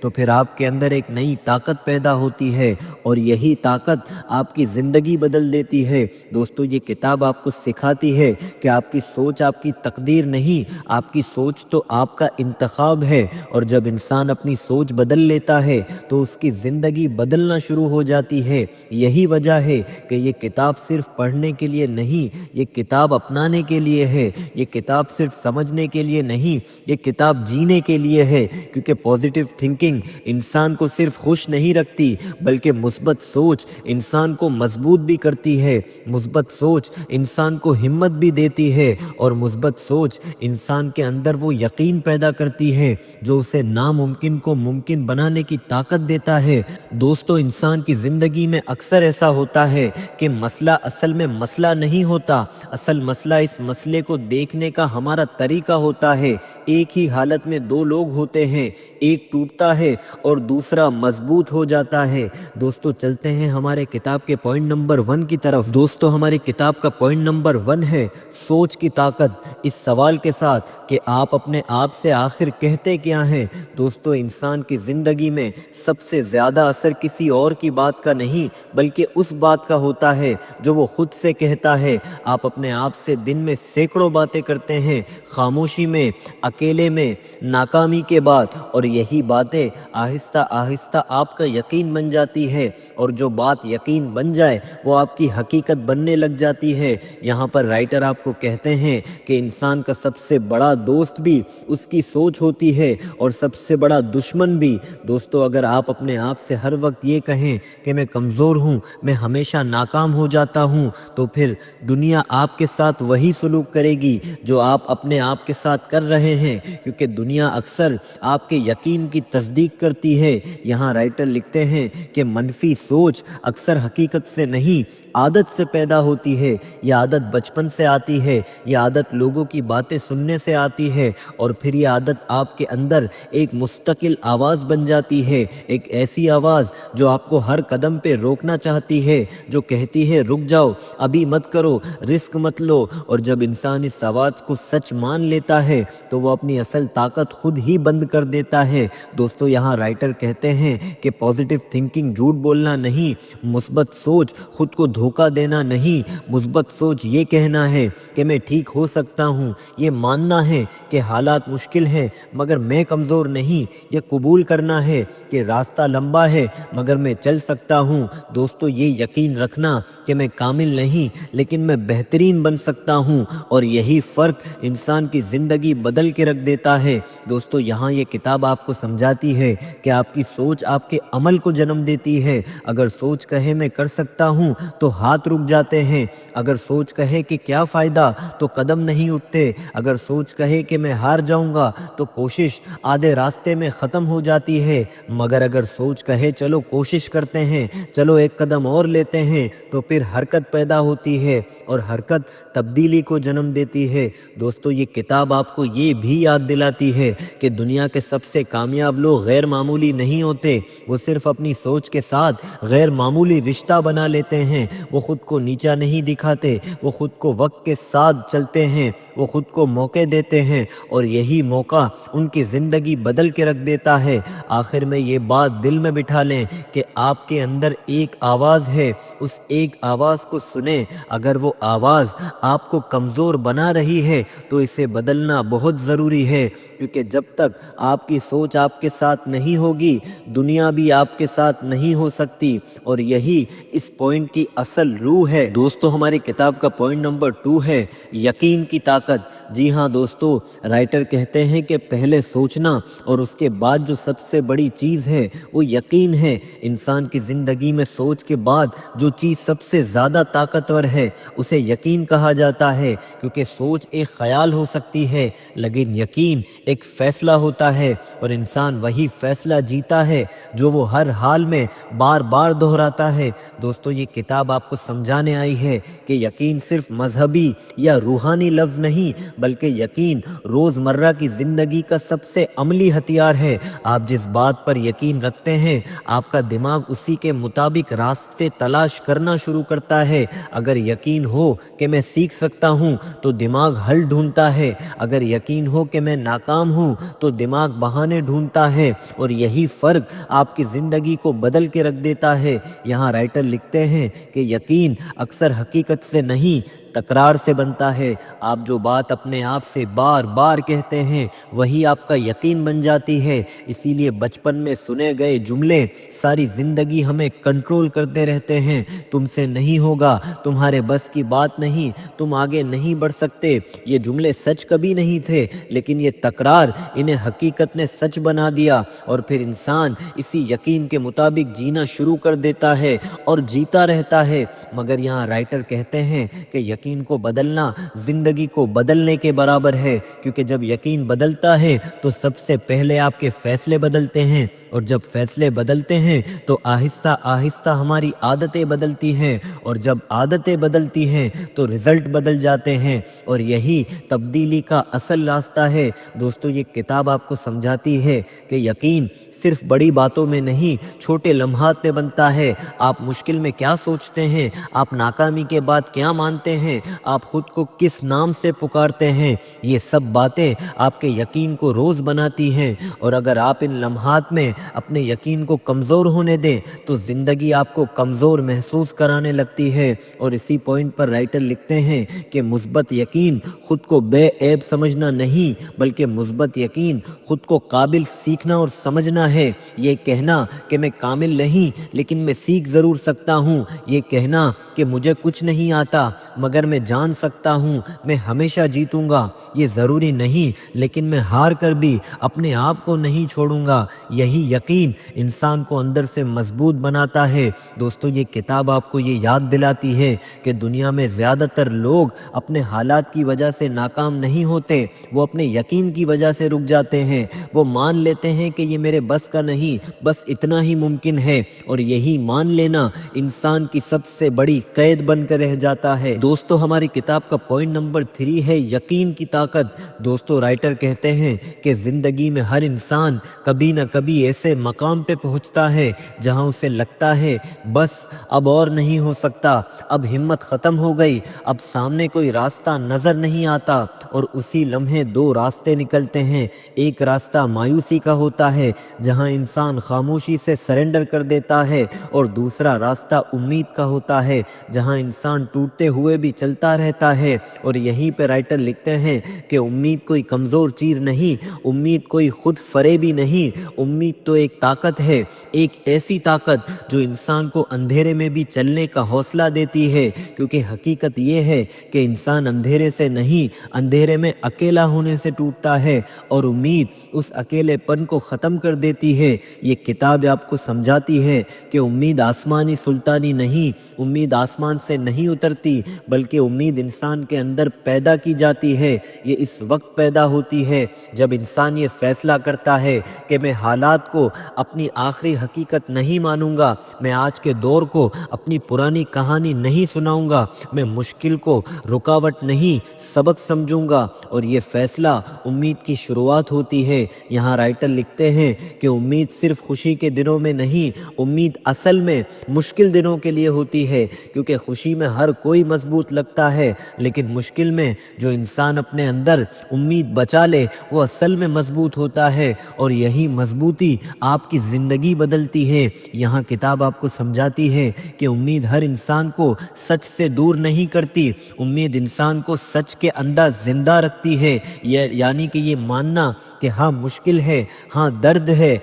تو پھر آپ کے اندر ایک نئی طاقت پیدا ہوتی ہے اور یہی طاقت آپ کی زندگی بدل دیتی ہے۔ دوستو یہ کتاب آپ کو سکھاتی ہے کہ آپ کی سوچ آپ کی تقدیر نہیں، آپ کی سوچ تو آپ کا انتخاب ہے، اور جب انسان اپنی سوچ بدل لیتا ہے تو اس کی زندگی بدلنا شروع ہو جاتی ہے۔ یہی وجہ ہے کہ یہ کتاب صرف پڑھنے کے لیے نہیں، یہ کتاب اپنانے کے لیے ہے، یہ کتاب صرف سمجھنے کے لیے نہیں، یہ کتاب جینے کے لیے ہے، کیونکہ پازیٹیو تھنکنگ انسان کو صرف خوش نہیں رکھتی بلکہ مثبت سوچ انسان کو مضبوط بھی کرتی ہے، مثبت سوچ انسان کو ہمت بھی دیتی ہے، اور مثبت سوچ انسان کے اندر وہ یقین پیدا کرتی ہے جو اسے ناممکن کو ممکن بنانے کی طاقت دیتا ہے۔ دوستو انسان کی زندگی میں اکثر ایسا ہوتا ہے کہ مسئلہ اصل میں مسئلہ نہیں ہوتا، اصل مسئلہ اس مسئلے کو دیکھنے کا ہمارا طریقہ ہوتا ہے۔ ایک ہی حالت میں دو لوگ ہوتے ہیں، ایک ٹوٹتا ہے اور دوسرا مضبوط ہو جاتا ہے۔ دوستو چلتے ہیں ہمارے کتاب کے پوائنٹ نمبر 1 کی طرف۔ دوستو ہماری کتاب کا پوائنٹ نمبر 1 ہے سوچ کی طاقت، اس سوال کے ساتھ کہ آپ اپنے آپ سے آخر کہتے کیا ہیں۔ دوستو انسان کی زندگی میں سب سے زیادہ اثر کسی اور کی بات کا نہیں بلکہ اس بات کا ہوتا ہے جو وہ خود سے کہتا ہے۔ آپ اپنے آپ سے دن میں سینکڑوں باتیں کرتے ہیں، خاموشی میں، اکیلے میں، ناکامی کے بعد، اور یہی باتیں آہستہ آہستہ آپ کا یقین بن جاتی ہے، اور جو بات یقین بن جائے وہ آپ کی حقیقت بننے لگ جاتی ہے۔ یہاں پر رائٹر آپ کو کہتے ہیں کہ انسان کا سب سے بڑا دوست بھی اس کی سوچ ہوتی ہے اور سب سے بڑا دشمن بھی۔ دوستو اگر آپ اپنے آپ سے ہر وقت یہ کہیں کہ میں کمزور ہوں، میں ہمیشہ ناکام ہو جاتا ہوں، تو پھر دنیا آپ کے ساتھ وہی سلوک کرے گی جو آپ اپنے آپ کے ساتھ کر رہے ہیں، کیونکہ دنیا اکثر آپ کے یقین کی تصدیق کرتی ہے۔ یہاں رائٹر لکھتے ہیں کہ منفی سوچ اکثر حقیقت سے نہیں عادت سے پیدا ہوتی ہے۔ یہ عادت بچپن سے آتی ہے، یہ عادت لوگوں کی باتیں سننے سے آتی ہے، اور پھر یہ عادت آپ کے اندر ایک مستقل آواز بن جاتی ہے، ایک ایسی آواز جو آپ کو ہر قدم پہ روکنا چاہتی ہے، جو کہتی ہے رک جاؤ، ابھی مت کرو، رسک مت لو۔ اور جب انسان اس آواز کو سچ مان لیتا ہے تو وہ اپنی اصل طاقت خود ہی بند کر دیتا ہے۔ دوستو یہاں رائٹر کہتے ہیں کہ پازیٹیو تھنکنگ جھوٹ بولنا نہیں، مثبت سوچ خود کو دھوکہ دینا نہیں، مثبت سوچ یہ کہنا ہے کہ میں ٹھیک ہو سکتا ہوں، یہ ماننا ہے کہ حالات مشکل ہیں مگر میں کمزور نہیں، یہ قبول کرنا ہے کہ راستہ لمبا ہے مگر میں چل سکتا ہوں۔ دوستو یہ یقین رکھنا کہ میں کامل نہیں لیکن میں بہترین بن سکتا ہوں، اور یہی فرق انسان کی زندگی بدل کے رکھ دیتا ہے۔ دوستو یہاں یہ کتاب آپ کو سمجھاتی ہے کہ آپ کی سوچ آپ کے عمل کو جنم دیتی ہے۔ اگر سوچ کہے میں کر سکتا ہوں تو ہاتھ رک جاتے ہیں، اگر سوچ کہے کہ کیا فائدہ تو قدم نہیں اٹھتے، اگر سوچ کہے کہ میں ہار جاؤں گا تو کوشش آدھے راستے میں ختم ہو جاتی ہے، مگر اگر سوچ کہے چلو کوشش کرتے ہیں، چلو ایک قدم اور لیتے ہیں، تو پھر حرکت پیدا ہوتی ہے، اور حرکت تبدیلی کو جنم دیتی ہے۔ دوستو یہ کتاب آپ کو یہ بھی یاد دلاتی ہے کہ دنیا کے سب سے کامیاب لوگ غیر معمولی نہیں ہوتے، وہ صرف اپنی سوچ کے ساتھ غیر معمولی رشتہ بنا لیتے ہیں۔ وہ خود کو نیچا نہیں دکھاتے، وہ خود کو وقت کے ساتھ چلتے ہیں، وہ خود کو موقع دیتے ہیں، اور یہی موقع ان کی زندگی بدل کے رکھ دیتا ہے۔ آخر میں یہ بات دل میں بٹھا لیں کہ آپ کے اندر ایک آواز ہے، اس ایک آواز کو سنیں۔ اگر وہ آواز آپ کو کمزور بنا رہی ہے تو اسے بدلنا بہت ضروری ہے، کیونکہ جب تک آپ کی سوچ آپ کے ساتھ نہیں ہوگی دنیا بھی آپ کے ساتھ نہیں ہو سکتی، اور یہی اس پوائنٹ کی اصل روح ہے۔ دوستو ہماری کتاب کا پوائنٹ نمبر 2 ہے یقین کی طاقت۔ جی ہاں دوستو، رائٹر کہتے ہیں کہ پہلے سوچنا اور اس کے بعد جو سب سے بڑی چیز ہے وہ یقین ہے۔ انسان کی زندگی میں سوچ کے بعد جو چیز سب سے زیادہ طاقتور ہے اسے یقین کہا جاتا ہے، کیونکہ سوچ ایک خیال ہو سکتی ہے لیکن یقین ایک فیصلہ ہوتا ہے، اور انسان وہی فیصلہ جیتا ہے جو وہ ہر حال میں بار بار دہراتا ہے۔ دوستو یہ کتاب آپ کو سمجھانے آئی ہے کہ یقین صرف مذہبی یا روحانی لفظ نہیں بلکہ یقین روزمرہ کی زندگی کا سب سے عملی ہتھیار ہے۔ آپ جس بات پر یقین رکھتے ہیں آپ کا دماغ اسی کے مطابق راستے تلاش کرنا شروع کرتا ہے۔ اگر یقین ہو کہ میں سیکھ سکتا ہوں تو دماغ حل ڈھونڈتا ہے، اگر یقین ہو کہ میں ناکام ہوں تو دماغ بہانے ڈھونڈتا ہے، اور یہی فرق آپ کی زندگی کو بدل کے رکھ دیتا ہے۔ یہاں رائٹر لکھتے ہیں کہ یقین اکثر حقیقت سے نہیں تکرار سے بنتا ہے۔ آپ جو بات اپنے آپ سے بار بار کہتے ہیں وہی آپ کا یقین بن جاتی ہے۔ اسی لیے بچپن میں سنے گئے جملے ساری زندگی ہمیں کنٹرول کرتے رہتے ہیں۔ تم سے نہیں ہوگا، تمہارے بس کی بات نہیں، تم آگے نہیں بڑھ سکتے، یہ جملے سچ کبھی نہیں تھے، لیکن یہ تکرار انہیں حقیقت نے سچ بنا دیا، اور پھر انسان اسی یقین کے مطابق جینا شروع کر دیتا ہے اور جیتا رہتا ہے۔ مگر یہاں رائٹر کہتے ہیں کہ یقین کو بدلنا زندگی کو بدلنے کے برابر ہے، کیونکہ جب یقین بدلتا ہے تو سب سے پہلے آپ کے فیصلے بدلتے ہیں، اور جب فیصلے بدلتے ہیں تو آہستہ آہستہ ہماری عادتیں بدلتی ہیں، اور جب عادتیں بدلتی ہیں تو رزلٹ بدل جاتے ہیں، اور یہی تبدیلی کا اصل راستہ ہے۔ دوستو، یہ کتاب آپ کو سمجھاتی ہے کہ یقین صرف بڑی باتوں میں نہیں، چھوٹے لمحات میں بنتا ہے۔ آپ مشکل میں کیا سوچتے ہیں، آپ ناکامی کے بعد کیا مانتے ہیں، آپ خود کو کس نام سے پکارتے ہیں، یہ سب باتیں آپ کے یقین کو روز بناتی ہیں، اور اگر آپ ان لمحات میں اپنے یقین کو کمزور ہونے دیں تو زندگی آپ کو کمزور محسوس کرانے لگتی ہے۔ اور اسی پوائنٹ پر رائٹر لکھتے ہیں کہ مثبت یقین خود کو بے عیب سمجھنا نہیں، بلکہ مثبت یقین خود کو قابل سیکھنا اور سمجھنا ہے۔ یہ کہنا کہ میں کامل نہیں لیکن میں سیکھ ضرور سکتا ہوں، یہ کہنا کہ مجھے کچھ نہیں آتا مگر میں جان سکتا ہوں میں ہمیشہ جیتوں گا، یہ ضروری نہیں لیکن میں ہار کر بھی اپنے آپ کو نہیں چھوڑوں گا، یہی یقین انسان کو اندر سے مضبوط بناتا ہے۔ دوستو، یہ کتاب آپ کو یہ یاد دلاتی ہے کہ دنیا میں زیادہ تر لوگ اپنے حالات کی وجہ سے ناکام نہیں ہوتے، وہ اپنے یقین کی وجہ سے رک جاتے ہیں۔ وہ مان لیتے ہیں کہ یہ میرے بس کا نہیں، بس اتنا ہی ممکن ہے، اور یہی مان لینا انسان کی سب سے بڑی قید بن کر رہ جاتا ہے۔ دوستو، ہماری کتاب کا پوائنٹ نمبر 3 ہے یقین کی طاقت۔ دوستو، رائٹر کہتے ہیں کہ زندگی میں ہر انسان کبھی نہ کبھی ایسے مقام پہ پہنچتا ہے جہاں اسے لگتا ہے بس اب اور نہیں ہو سکتا، اب ہمت ختم ہو گئی، اب سامنے کوئی راستہ نظر نہیں آتا، اور اسی لمحے دو راستے نکلتے ہیں۔ ایک راستہ مایوسی کا ہوتا ہے جہاں انسان خاموشی سے سرنڈر کر دیتا ہے، اور دوسرا راستہ امید کا ہوتا ہے جہاں انسان ٹوٹتے ہوئے بھی چلتا رہتا ہے۔ اور یہیں پہ رائٹر لکھتے ہیں کہ امید کوئی کمزور چیز نہیں، امید کوئی خود فریبی نہیں، امید تو ایک طاقت ہے، ایک ایسی طاقت جو انسان کو اندھیرے میں بھی چلنے کا حوصلہ دیتی ہے، کیونکہ حقیقت یہ ہے کہ انسان اندھیرے سے نہیں، اندھیرے میں اکیلا ہونے سے ٹوٹتا ہے، اور امید اس اکیلے پن کو ختم کر دیتی ہے۔ یہ کتاب آپ کو سمجھاتی ہے کہ امید آسمانی سلطانی نہیں، امید آسمان سے نہیں اترتی، بلکہ امید انسان کے اندر پیدا کی جاتی ہے۔ یہ اس وقت پیدا ہوتی ہے جب انسان یہ فیصلہ کرتا ہے کہ میں حالات کو اپنی آخری حقیقت نہیں مانوں گا، میں آج کے دور کو اپنی پرانی کہانی نہیں سناؤں گا، میں مشکل کو رکاوٹ نہیں سبق سمجھوں گا، اور یہ فیصلہ امید کی شروعات ہوتی ہے۔ یہاں رائٹر لکھتے ہیں کہ امید صرف خوشی کے دنوں میں نہیں، امید اصل میں مشکل دنوں کے لیے ہوتی ہے، کیونکہ خوشی میں ہر کوئی مضبوط لگتا ہے لیکن مشکل میں جو انسان اپنے اندر امید بچا لے وہ اصل میں مضبوط ہوتا ہے، اور یہی مضبوطی آپ کی زندگی بدلتی ہے۔ یہاں کتاب آپ کو سمجھاتی ہے کہ امید ہر انسان کو سچ سے دور نہیں کرتی، امید انسان کو سچ کے اندر زندہ رکھتی ہے، یعنی کہ یہ ماننا کہ ہاں مشکل ہے، ہاں درد ہے،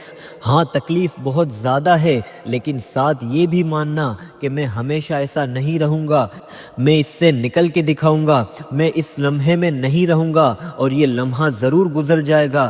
ہاں تکلیف بہت زیادہ ہے، لیکن ساتھ یہ بھی ماننا کہ میں ہمیشہ ایسا نہیں رہوں گا، میں اس سے نکل کے دکھاؤں گا، میں اس لمحے میں نہیں رہوں گا، اور یہ لمحہ ضرور گزر جائے گا۔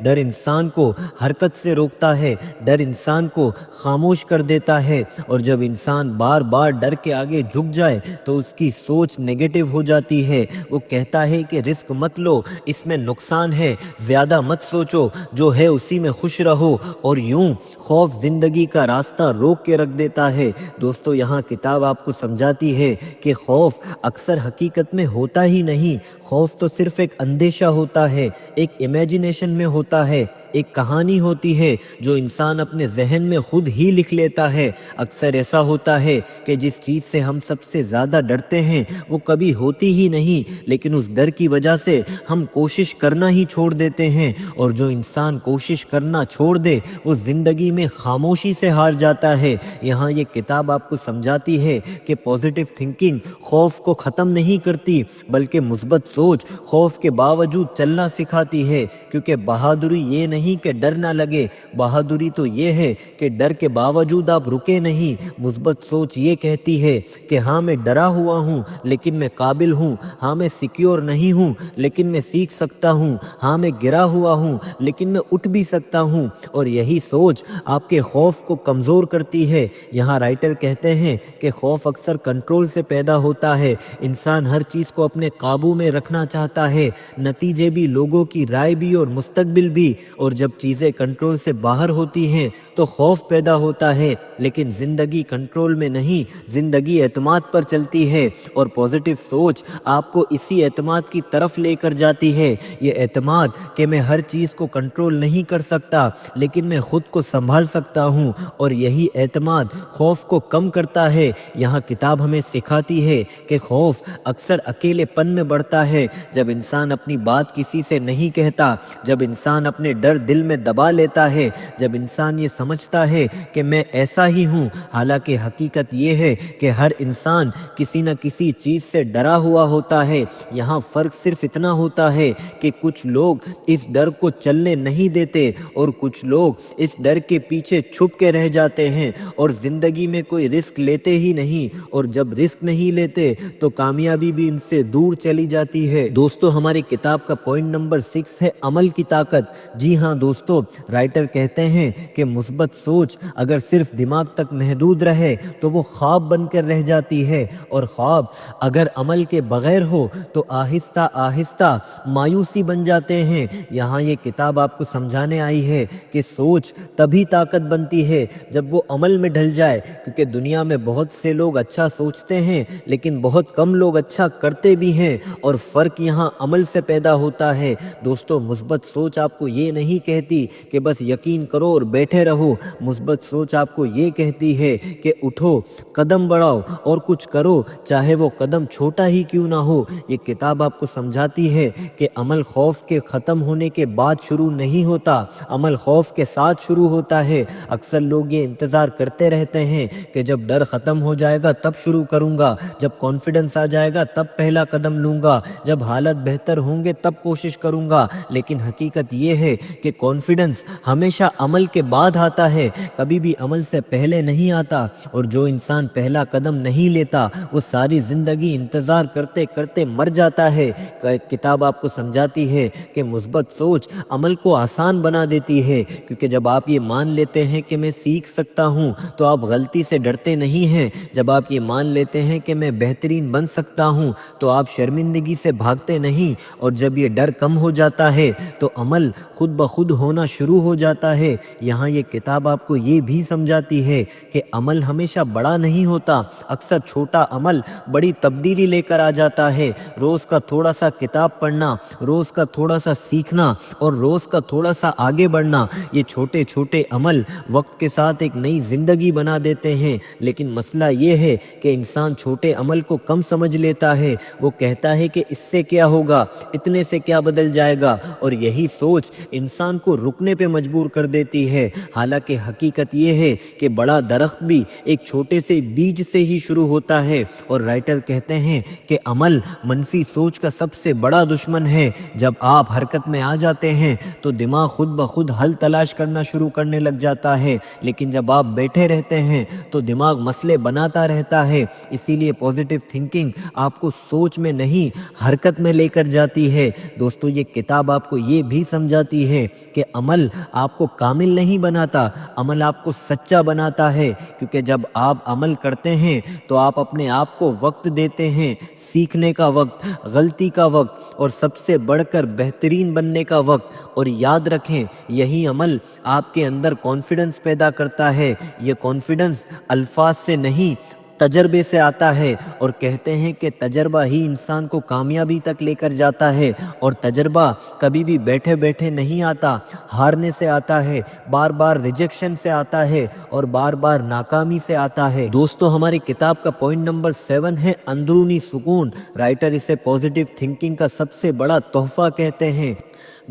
ڈر انسان کو حرکت سے روکتا ہے، ڈر انسان کو خاموش کر دیتا ہے، اور جب انسان بار بار ڈر کے آگے جھک جائے تو اس کی سوچ نیگیٹو ہو جاتی ہے۔ وہ کہتا ہے کہ رسک مت لو، اس میں نقصان ہے، زیادہ مت سوچو، جو ہے اسی میں خوش رہو، اور یوں خوف زندگی کا راستہ روک کے رکھ دیتا ہے۔ دوستو، یہاں کتاب آپ کو سمجھاتی ہے کہ خوف اکثر حقیقت میں ہوتا ہی نہیں۔ خوف تو صرف ایک اندیشہ ہوتا ہے، ایک امیجنیشن میں ہوتا ہے، ایک کہانی ہوتی ہے جو انسان اپنے ذہن میں خود ہی لکھ لیتا ہے۔ اکثر ایسا ہوتا ہے کہ جس چیز سے ہم سب سے زیادہ ڈرتے ہیں وہ کبھی ہوتی ہی نہیں، لیکن اس ڈر کی وجہ سے ہم کوشش کرنا ہی چھوڑ دیتے ہیں، اور جو انسان کوشش کرنا چھوڑ دے وہ زندگی میں خاموشی سے ہار جاتا ہے۔ یہاں یہ کتاب آپ کو سمجھاتی ہے کہ پازیٹیو تھنکنگ خوف کو ختم نہیں کرتی، بلکہ مثبت سوچ خوف کے باوجود چلنا سکھاتی ہے، کیونکہ بہادری یہ نہیں کہ ڈر نہ لگے، بہادری تو یہ ہے کہ ڈر کے باوجود آپ رکے نہیں۔ مثبت سوچ یہ کہتی ہے کہ ہاں میں ڈرا ہوا ہوں لیکن میں قابل ہوں، ہاں میں سیکیور نہیں ہوں لیکن میں سیکھ سکتا ہوں، ہاں میں گرا ہوا ہوں لیکن میں اٹھ بھی سکتا ہوں، اور یہی سوچ آپ کے خوف کو کمزور کرتی ہے۔ یہاں رائٹر کہتے ہیں کہ خوف اکثر کنٹرول سے پیدا ہوتا ہے۔ انسان ہر چیز کو اپنے قابو میں رکھنا چاہتا ہے، نتیجے بھی، لوگوں کی رائے بھی، اور مستقبل بھی، اور جب چیزیں کنٹرول سے باہر ہوتی ہیں تو خوف پیدا ہوتا ہے۔ لیکن زندگی کنٹرول میں نہیں، زندگی اعتماد پر چلتی ہے، اور پازیٹیو سوچ آپ کو اسی اعتماد کی طرف لے کر جاتی ہے۔ یہ اعتماد کہ میں ہر چیز کو کنٹرول نہیں کر سکتا لیکن میں خود کو سنبھال سکتا ہوں، اور یہی اعتماد خوف کو کم کرتا ہے۔ یہاں کتاب ہمیں سکھاتی ہے کہ خوف اکثر اکیلے پن میں بڑھتا ہے، جب انسان اپنی بات کسی سے نہیں کہتا، جب انسان اپنے ڈر دل میں دبا لیتا ہے، جب انسان یہ سمجھتا ہے کہ میں ایسا ہی ہوں، حالانکہ حقیقت یہ ہے کہ ہر انسان کسی نہ کسی چیز سے ڈرا ہوا ہوتا ہے۔ یہاں فرق صرف اتنا ہوتا ہے کہ کچھ لوگ اس ڈر کو چلنے نہیں دیتے، اور کچھ لوگ اس ڈر کے پیچھے چھپ کے رہ جاتے ہیں اور زندگی میں کوئی رسک لیتے ہی نہیں، اور جب رسک نہیں لیتے تو کامیابی بھی ان سے دور چلی جاتی ہے۔ دوستو، ہماری کتاب کا پوائنٹ نمبر 6 ہے عمل کی طاقت۔ جی ہاں دوستو، رائٹر کہتے ہیں کہ مثبت سوچ اگر صرف دماغ تک محدود رہے تو وہ خواب بن کر رہ جاتی ہے، اور خواب اگر عمل کے بغیر ہو تو آہستہ آہستہ مایوسی بن جاتے ہیں۔ یہاں یہ کتاب آپ کو سمجھانے آئی ہے کہ سوچ تبھی طاقت بنتی ہے جب وہ عمل میں ڈھل جائے، کیونکہ دنیا میں بہت سے لوگ اچھا سوچتے ہیں لیکن بہت کم لوگ اچھا کرتے بھی ہیں، اور فرق یہاں عمل سے پیدا ہوتا ہے۔ دوستو، مثبت سوچ آپ کو یہ نہیں کہتی کہ بس یقین کرو اور بیٹھے رہو، مثبت سوچ آپ کو یہ کہتی ہے کہ اٹھو، قدم بڑھاؤ اور کچھ کرو، چاہے وہ قدم چھوٹا ہی کیوں نہ ہو۔ یہ کتاب آپ کو سمجھاتی ہے کہ عمل خوف کے ختم ہونے کے بعد شروع نہیں ہوتا، عمل خوف کے ساتھ شروع ہوتا ہے۔ اکثر لوگ یہ انتظار کرتے رہتے ہیں کہ جب ڈر ختم ہو جائے گا تب شروع کروں گا، جب کانفیڈنس آ جائے گا تب پہلا قدم لوں گا، جب حالات بہتر ہوں گے تب کوشش کروں گا۔ لیکن حقیقت یہ ہے کہ کانفیڈنس ہمیشہ عمل کے بعد آتا ہے، کبھی بھی عمل سے پہلے نہیں آتا، اور جو انسان پہلا قدم نہیں لیتا وہ ساری زندگی انتظار کرتے کرتے مر جاتا ہے۔ کتاب آپ کو سمجھاتی ہے کہ مثبت سوچ عمل کو آسان بنا دیتی ہے، کیونکہ جب آپ یہ مان لیتے ہیں کہ میں سیکھ سکتا ہوں تو آپ غلطی سے ڈرتے نہیں ہیں، جب آپ یہ مان لیتے ہیں کہ میں بہترین بن سکتا ہوں تو آپ شرمندگی سے بھاگتے نہیں، اور جب یہ ڈر کم ہو جاتا ہے تو عمل خود بخود ہونا شروع ہو جاتا ہے۔ یہاں یہ کتاب آپ کو یہ بھی سمجھاتی ہے کہ عمل ہمیشہ بڑا نہیں ہوتا، اکثر چھوٹا عمل بڑی تبدیلی لے کر آ جاتا ہے۔ روز کا تھوڑا سا کتاب پڑھنا، روز کا تھوڑا سا سیکھنا، اور روز کا تھوڑا سا آگے بڑھنا، یہ چھوٹے چھوٹے عمل وقت کے ساتھ ایک نئی زندگی بنا دیتے ہیں۔ لیکن مسئلہ یہ ہے کہ انسان چھوٹے عمل کو کم سمجھ لیتا ہے، وہ کہتا ہے کہ اس سے کیا ہوگا، اتنے سے کیا بدل جائے گا، اور یہی سوچ انسان انسان کو رکنے پہ مجبور کر دیتی ہے۔ حالانکہ حقیقت یہ ہے کہ بڑا درخت بھی ایک چھوٹے سے بیج سے ہی شروع ہوتا ہے، اور رائٹر کہتے ہیں کہ عمل منفی سوچ کا سب سے بڑا دشمن ہے۔ جب آپ حرکت میں آ جاتے ہیں تو دماغ خود بخود حل تلاش کرنا شروع کرنے لگ جاتا ہے، لیکن جب آپ بیٹھے رہتے ہیں تو دماغ مسئلے بناتا رہتا ہے۔ اسی لیے پازیٹیو تھنکنگ آپ کو سوچ میں نہیں حرکت میں لے کر جاتی ہے۔ دوستو یہ کتاب آپ کو یہ بھی سمجھاتی ہے کہ عمل آپ کو کامل نہیں بناتا، عمل آپ کو سچا بناتا ہے، کیونکہ جب آپ عمل کرتے ہیں تو آپ اپنے آپ کو وقت دیتے ہیں، سیکھنے کا وقت، غلطی کا وقت، اور سب سے بڑھ کر بہترین بننے کا وقت۔ اور یاد رکھیں یہی عمل آپ کے اندر کانفیڈنس پیدا کرتا ہے۔ یہ کانفیڈنس الفاظ سے نہیں تجربے سے آتا ہے، اور کہتے ہیں کہ تجربہ ہی انسان کو کامیابی تک لے کر جاتا ہے، اور تجربہ کبھی بھی بیٹھے بیٹھے نہیں آتا، ہارنے سے آتا ہے، بار بار ریجیکشن سے آتا ہے، اور بار بار ناکامی سے آتا ہے۔ دوستو ہماری کتاب کا پوائنٹ نمبر 7 ہے اندرونی سکون۔ رائٹر اسے پازیٹیو تھنکنگ کا سب سے بڑا تحفہ کہتے ہیں۔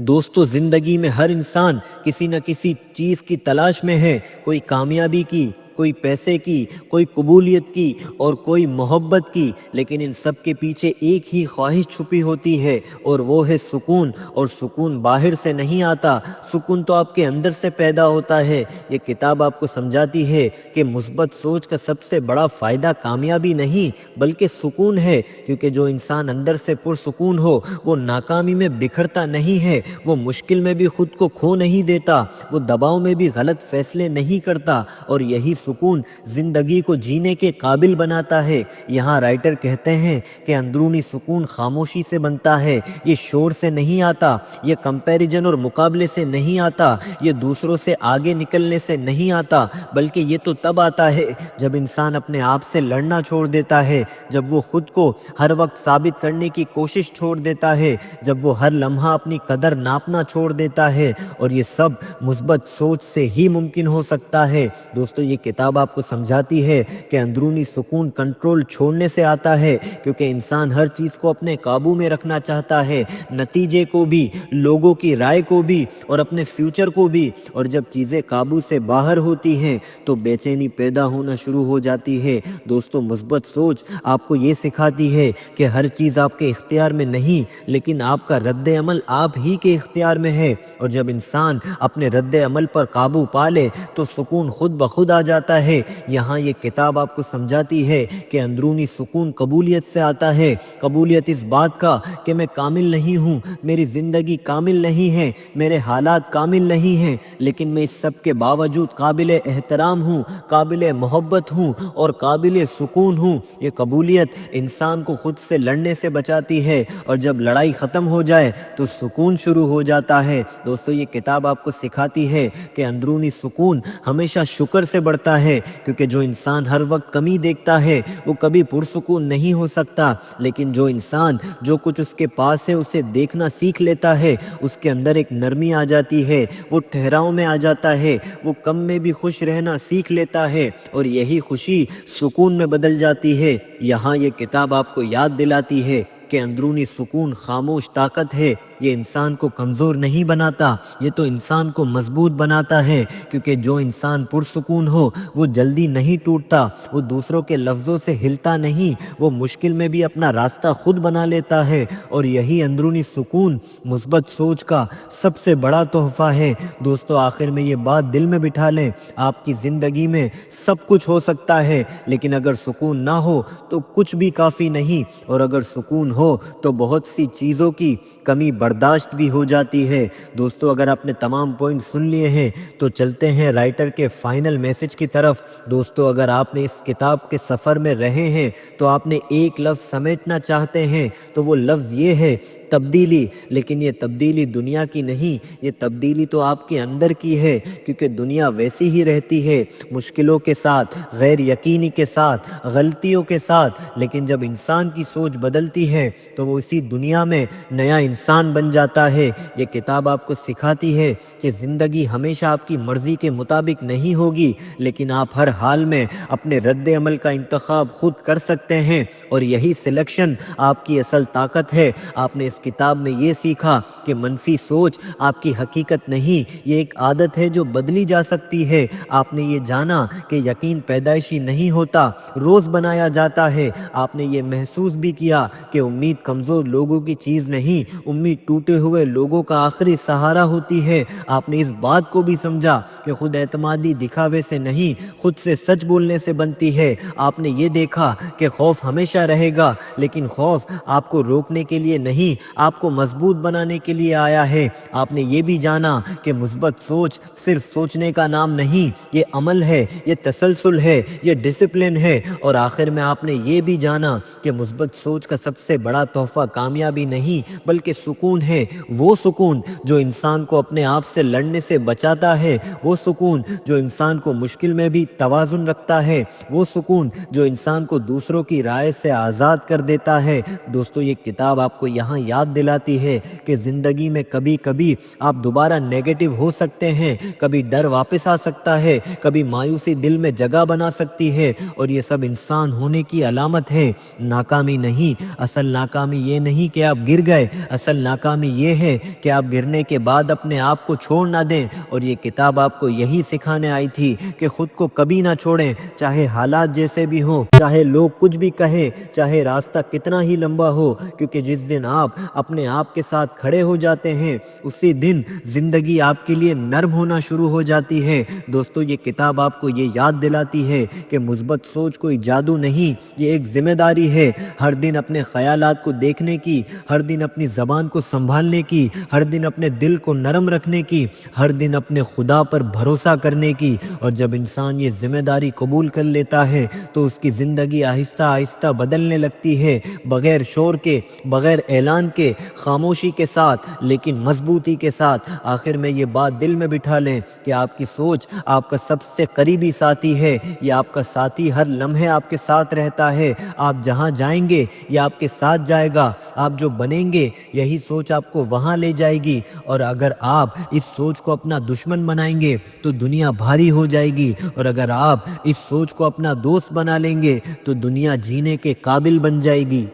دوستو زندگی میں ہر انسان کسی نہ کسی چیز کی تلاش میں ہے، کوئی کامیابی کی، کوئی پیسے کی، کوئی قبولیت کی، اور کوئی محبت کی، لیکن ان سب کے پیچھے ایک ہی خواہش چھپی ہوتی ہے، اور وہ ہے سکون۔ اور سکون باہر سے نہیں آتا، سکون تو آپ کے اندر سے پیدا ہوتا ہے۔ یہ کتاب آپ کو سمجھاتی ہے کہ مثبت سوچ کا سب سے بڑا فائدہ کامیابی نہیں بلکہ سکون ہے، کیونکہ جو انسان اندر سے پرسکون ہو وہ ناکامی میں بکھرتا نہیں ہے، وہ مشکل میں بھی خود کو کھو نہیں دیتا، وہ دباؤ میں بھی غلط فیصلے نہیں کرتا، اور یہی سکون زندگی کو جینے کے قابل بناتا ہے۔ یہاں رائٹر کہتے ہیں کہ اندرونی سکون خاموشی سے بنتا ہے، یہ شور سے نہیں آتا، یہ کمپیریجن اور مقابلے سے نہیں آتا، یہ دوسروں سے آگے نکلنے سے نہیں آتا، بلکہ یہ تو تب آتا ہے جب انسان اپنے آپ سے لڑنا چھوڑ دیتا ہے، جب وہ خود کو ہر وقت ثابت کرنے کی کوشش چھوڑ دیتا ہے، جب وہ ہر لمحہ اپنی قدر ناپنا چھوڑ دیتا ہے، اور یہ سب مثبت سوچ سے ہی ممکن ہو سکتا ہے۔ دوستو یہ کتاب آپ کو سمجھاتی ہے کہ اندرونی سکون کنٹرول چھوڑنے سے آتا ہے، کیونکہ انسان ہر چیز کو اپنے قابو میں رکھنا چاہتا ہے، نتیجے کو بھی، لوگوں کی رائے کو بھی، اور اپنے فیوچر کو بھی، اور جب چیزیں قابو سے باہر ہوتی ہیں تو بے چینی پیدا ہونا شروع ہو جاتی ہے۔ دوستو مثبت سوچ آپ کو یہ سکھاتی ہے کہ ہر چیز آپ کے اختیار میں نہیں، لیکن آپ کا رد عمل آپ ہی کے اختیار میں ہے، اور جب انسان اپنے رد عمل پر قابو پا لے تو سکون خود بخود آ جاتا ہے۔ یہاں یہ کتاب آپ کو سمجھاتی ہے کہ اندرونی سکون قبولیت سے آتا ہے، قبولیت اس بات کا کہ میں کامل نہیں ہوں، میری زندگی کامل نہیں ہے، میرے حالات کامل نہیں ہیں، لیکن میں اس سب کے باوجود قابل احترام ہوں، قابل محبت ہوں، اور قابل سکون ہوں۔ یہ قبولیت انسان کو خود سے لڑنے سے بچاتی ہے، اور جب لڑائی ختم ہو جائے تو سکون شروع ہو جاتا ہے۔ دوستو یہ کتاب آپ کو سکھاتی ہے کہ اندرونی سکون ہمیشہ شکر سے بڑھتا ہے، کیونکہ جو انسان ہر وقت کمی دیکھتا ہے وہ کبھی پرسکون نہیں ہو سکتا، لیکن جو انسان جو کچھ اس کے پاس ہے اسے دیکھنا سیکھ لیتا ہے، اس کے اندر ایک نرمی آ جاتی ہے، وہ ٹھہراؤ میں آ جاتا ہے، وہ کم میں بھی خوش رہنا سیکھ لیتا ہے، اور یہی خوشی سکون میں بدل جاتی ہے۔ یہاں یہ کتاب آپ کو یاد دلاتی ہے کہ اندرونی سکون خاموش طاقت ہے، یہ انسان کو کمزور نہیں بناتا، یہ تو انسان کو مضبوط بناتا ہے، کیونکہ جو انسان پرسکون ہو وہ جلدی نہیں ٹوٹتا، وہ دوسروں کے لفظوں سے ہلتا نہیں، وہ مشکل میں بھی اپنا راستہ خود بنا لیتا ہے، اور یہی اندرونی سکون مثبت سوچ کا سب سے بڑا تحفہ ہے۔ دوستو آخر میں یہ بات دل میں بٹھا لیں، آپ کی زندگی میں سب کچھ ہو سکتا ہے، لیکن اگر سکون نہ ہو تو کچھ بھی کافی نہیں، اور اگر سکون ہو تو بہت سی چیزوں کی کمی برداشت بھی ہو جاتی ہے۔ دوستو اگر آپ نے تمام پوائنٹ سن لیے ہیں تو چلتے ہیں رائٹر کے فائنل میسج کی طرف۔ دوستو اگر آپ نے اس کتاب کے سفر میں رہے ہیں تو آپ نے ایک لفظ سمیٹنا چاہتے ہیں تو وہ لفظ یہ ہے تبدیلی، لیکن یہ تبدیلی دنیا کی نہیں، یہ تبدیلی تو آپ کے اندر کی ہے، کیونکہ دنیا ویسی ہی رہتی ہے، مشکلوں کے ساتھ، غیر یقینی کے ساتھ، غلطیوں کے ساتھ، لیکن جب انسان کی سوچ بدلتی ہے تو وہ اسی دنیا میں نیا انسان بن جاتا ہے۔ یہ کتاب آپ کو سکھاتی ہے کہ زندگی ہمیشہ آپ کی مرضی کے مطابق نہیں ہوگی، لیکن آپ ہر حال میں اپنے رد عمل کا انتخاب خود کر سکتے ہیں، اور یہی سلیکشن آپ کی اصل طاقت ہے۔ آپ نے اس اس کتاب میں یہ سیکھا کہ منفی سوچ آپ کی حقیقت نہیں، یہ ایک عادت ہے جو بدلی جا سکتی ہے۔ آپ نے یہ جانا کہ یقین پیدائشی نہیں ہوتا، روز بنایا جاتا ہے۔ آپ نے یہ محسوس بھی کیا کہ امید کمزور لوگوں کی چیز نہیں، امید ٹوٹے ہوئے لوگوں کا آخری سہارا ہوتی ہے۔ آپ نے اس بات کو بھی سمجھا کہ خود اعتمادی دکھاوے سے نہیں، خود سے سچ بولنے سے بنتی ہے۔ آپ نے یہ دیکھا کہ خوف ہمیشہ رہے گا، لیکن خوف آپ کو روکنے کے لیے نہیں، آپ کو مضبوط بنانے کے لیے آیا ہے۔ آپ نے یہ بھی جانا کہ مثبت سوچ صرف سوچنے کا نام نہیں، یہ عمل ہے، یہ تسلسل ہے، یہ ڈسپلن ہے۔ اور آخر میں آپ نے یہ بھی جانا کہ مثبت سوچ کا سب سے بڑا تحفہ کامیابی نہیں بلکہ سکون ہے، وہ سکون جو انسان کو اپنے آپ سے لڑنے سے بچاتا ہے، وہ سکون جو انسان کو مشکل میں بھی توازن رکھتا ہے، وہ سکون جو انسان کو دوسروں کی رائے سے آزاد کر دیتا ہے۔ دوستو، یہ کتاب آپ کو یہاں یاد دلاتی ہے کہ زندگی میں کبھی کبھی آپ دوبارہ نیگیٹو ہو سکتے ہیں، کبھی ڈر واپس آ سکتا ہے، کبھی مایوسی دل میں جگہ بنا سکتی ہے، اور یہ سب انسان ہونے کی علامت ہے، ناکامی نہیں۔ اصل ناکامی یہ نہیں کہ آپ گر گئے، اصل ناکامی یہ ہے کہ آپ گرنے کے بعد اپنے آپ کو چھوڑ نہ دیں۔ اور یہ کتاب آپ کو یہی سکھانے آئی تھی کہ خود کو کبھی نہ چھوڑیں، چاہے حالات جیسے بھی ہوں، چاہے لوگ کچھ بھی کہیں، چاہے راستہ کتنا ہی لمبا ہو، کیونکہ جس دن آپ اپنے آپ کے ساتھ کھڑے ہو جاتے ہیں اسی دن زندگی آپ کے لیے نرم ہونا شروع ہو جاتی ہے۔ دوستو، یہ کتاب آپ کو یہ یاد دلاتی ہے کہ مثبت سوچ کوئی جادو نہیں، یہ ایک ذمہ داری ہے، ہر دن اپنے خیالات کو دیکھنے کی، ہر دن اپنی زبان کو سنبھالنے کی، ہر دن اپنے دل کو نرم رکھنے کی، ہر دن اپنے خدا پر بھروسہ کرنے کی۔ اور جب انسان یہ ذمہ داری قبول کر لیتا ہے تو اس کی زندگی آہستہ آہستہ بدلنے لگتی ہے، بغیر شور کے، بغیر اعلان کے، خاموشی کے ساتھ، لیکن مضبوطی کے ساتھ۔ آخر میں یہ بات دل میں بٹھا لیں کہ آپ کی سوچ آپ کا سب سے قریبی ساتھی ہے، یہ آپ کا ساتھی ہر لمحے آپ کے ساتھ رہتا ہے۔ آپ جہاں جائیں گے یہ آپ کے ساتھ جائے گا، آپ جو بنیں گے یہی سوچ آپ کو وہاں لے جائے گی۔ اور اگر آپ اس سوچ کو اپنا دشمن بنائیں گے تو دنیا بھاری ہو جائے گی، اور اگر آپ اس سوچ کو اپنا دوست بنا لیں گے تو دنیا جینے کے قابل بن جائے گی۔